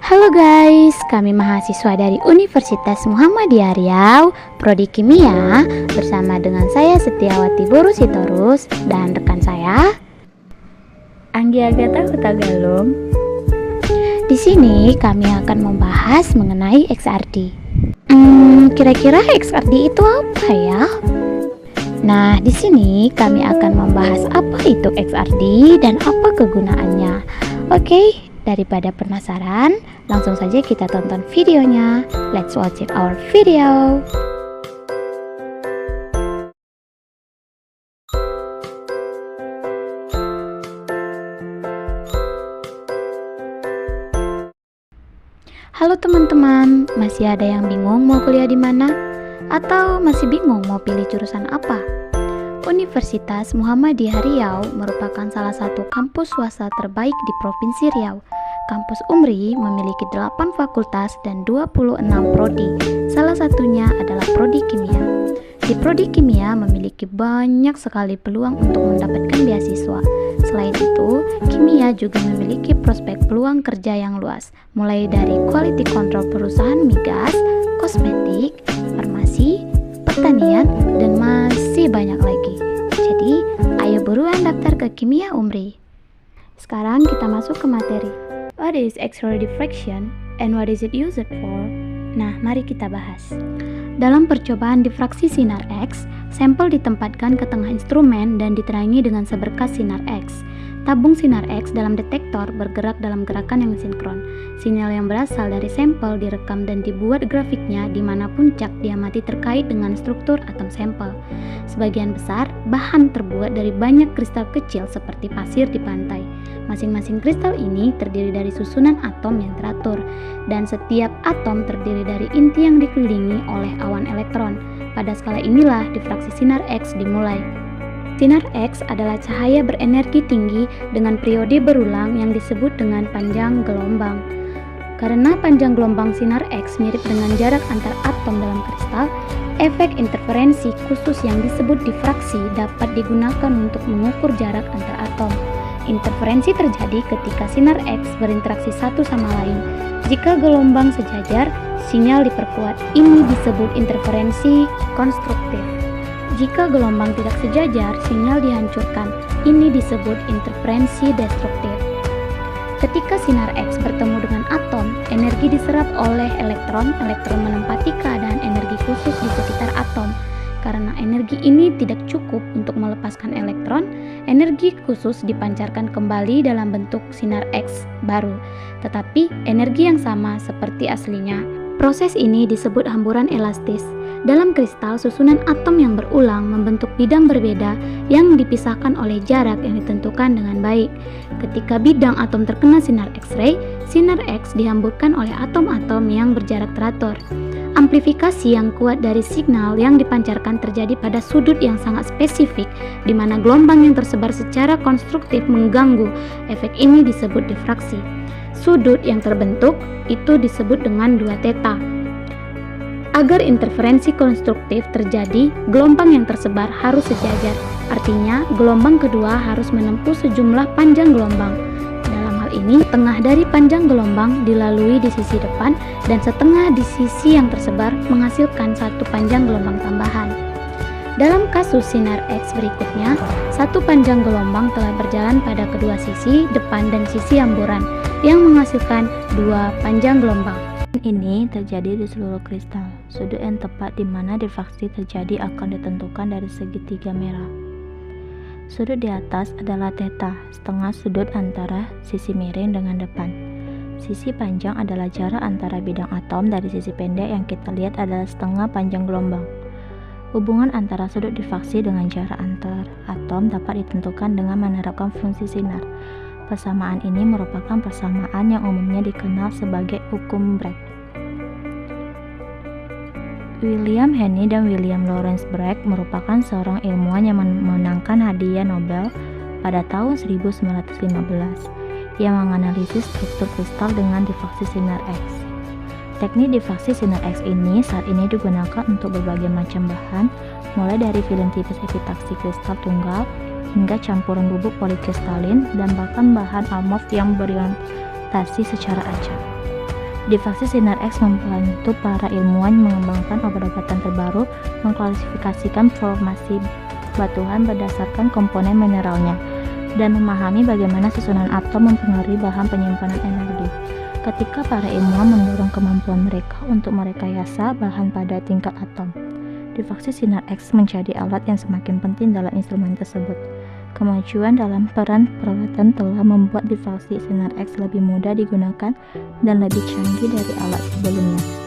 Halo guys, kami mahasiswa dari Universitas Muhammadiyah Riau, Prodi Kimia, bersama dengan saya Setiawati Boru Sitorus dan rekan saya Anggi Agatha Hutagalung. Di sini kami akan membahas mengenai XRD. Kira-kira XRD itu apa ya? Nah, di sini kami akan membahas apa itu XRD dan apa kegunaannya. Oke, daripada penasaran, langsung saja kita tonton videonya. Let's watch our video. Halo teman-teman, masih ada yang bingung mau kuliah di mana? Atau masih bingung mau pilih jurusan apa? Universitas Muhammadiyah Riau merupakan salah satu kampus swasta terbaik di Provinsi Riau. Kampus UMRI memiliki 8 fakultas dan 26 prodi. Salah satunya adalah Prodi Kimia. Di Prodi Kimia memiliki banyak sekali peluang untuk mendapatkan beasiswa. Selain itu, Kimia juga memiliki prospek peluang kerja yang luas, mulai dari quality control perusahaan migas, kosmetik, farmasi, pertanian, dan masih banyak lagi. Jadi, ayo buruan daftar ke Kimia UMRI. Sekarang kita masuk ke materi. What is X-ray diffraction and what is it used for? Nah, mari kita bahas. Dalam percobaan difraksi sinar X, sampel ditempatkan ke tengah instrumen dan diterangi dengan seberkas sinar X. Tabung sinar X dalam detektor bergerak dalam gerakan yang sinkron. Sinyal yang berasal dari sampel direkam dan dibuat grafiknya di mana puncak diamati terkait dengan struktur atom sampel. Sebagian besar, bahan terbuat dari banyak kristal kecil seperti pasir di pantai. Masing-masing kristal ini terdiri dari susunan atom yang teratur, dan setiap atom terdiri dari inti yang dikelilingi oleh awan elektron. Pada skala inilah difraksi sinar X dimulai. Sinar X adalah cahaya berenergi tinggi dengan periode berulang yang disebut dengan panjang gelombang. Karena panjang gelombang sinar X mirip dengan jarak antar atom dalam kristal, efek interferensi khusus yang disebut difraksi dapat digunakan untuk mengukur jarak antar atom. Interferensi terjadi ketika sinar X berinteraksi satu sama lain. Jika gelombang sejajar, sinyal diperkuat. Ini disebut interferensi konstruktif. Jika gelombang tidak sejajar, sinyal dihancurkan. Ini disebut interferensi destruktif. Ketika sinar X bertemu dengan atom, energi diserap oleh elektron. Elektron menempati keadaan energi khusus di sekitar atom. Karena energi ini tidak cukup untuk melepaskan elektron, energi khusus dipancarkan kembali dalam bentuk sinar X baru, tetapi energi yang sama seperti aslinya. Proses ini disebut hamburan elastis. Dalam kristal, susunan atom yang berulang membentuk bidang berbeda yang dipisahkan oleh jarak yang ditentukan dengan baik. Ketika bidang atom terkena sinar X-ray, sinar X dihamburkan oleh atom-atom yang berjarak teratur. Amplifikasi yang kuat dari signal yang dipancarkan terjadi pada sudut yang sangat spesifik, di mana gelombang yang tersebar secara konstruktif mengganggu. Efek ini disebut difraksi. Sudut yang terbentuk itu disebut dengan 2 theta. Agar interferensi konstruktif terjadi, gelombang yang tersebar harus sejajar. Artinya, gelombang kedua harus menempuh sejumlah panjang gelombang. Dalam hal ini, tengah dari panjang gelombang dilalui di sisi depan dan setengah di sisi yang tersebar menghasilkan satu panjang gelombang tambahan. Dalam kasus sinar X berikutnya, satu panjang gelombang telah berjalan pada kedua sisi depan dan sisi hamburan yang menghasilkan 2 panjang gelombang. Ini terjadi di seluruh kristal. Sudut yang tepat di mana difraksi terjadi akan ditentukan dari segitiga merah. Sudut di atas adalah theta, setengah sudut antara sisi miring dengan depan. Sisi panjang adalah jarak antara bidang atom dari sisi pendek yang kita lihat adalah setengah panjang gelombang. Hubungan antara sudut difraksi dengan jarak antar atom dapat ditentukan dengan menerapkan fungsi sinar. Persamaan ini merupakan persamaan yang umumnya dikenal sebagai hukum Bragg. William Henny dan William Lawrence Bragg merupakan seorang ilmuwan yang memenangkan hadiah Nobel pada tahun 1915 yang menganalisis struktur kristal dengan difraksi sinar X. Teknik difraksi sinar X ini saat ini digunakan untuk berbagai macam bahan, mulai dari film tipis epitaksi kristal tunggal hingga campuran bubuk polikristalin dan bahkan bahan amorf yang berorientasi secara acak. Difaksi Sinar X membantu para ilmuwan mengembangkan obat-obatan terbaru, mengklasifikasikan formasi batuan berdasarkan komponen mineralnya, dan memahami bagaimana susunan atom mempengaruhi bahan penyimpanan energi. Ketika para ilmuwan mendorong kemampuan mereka untuk merekayasa bahan pada tingkat atom, difaksi Sinar X menjadi alat yang semakin penting dalam instrumen tersebut. Kemajuan dalam peran peralatan telah membuat difaksi Sinar X lebih mudah digunakan dan lebih canggih dari alat sebelumnya.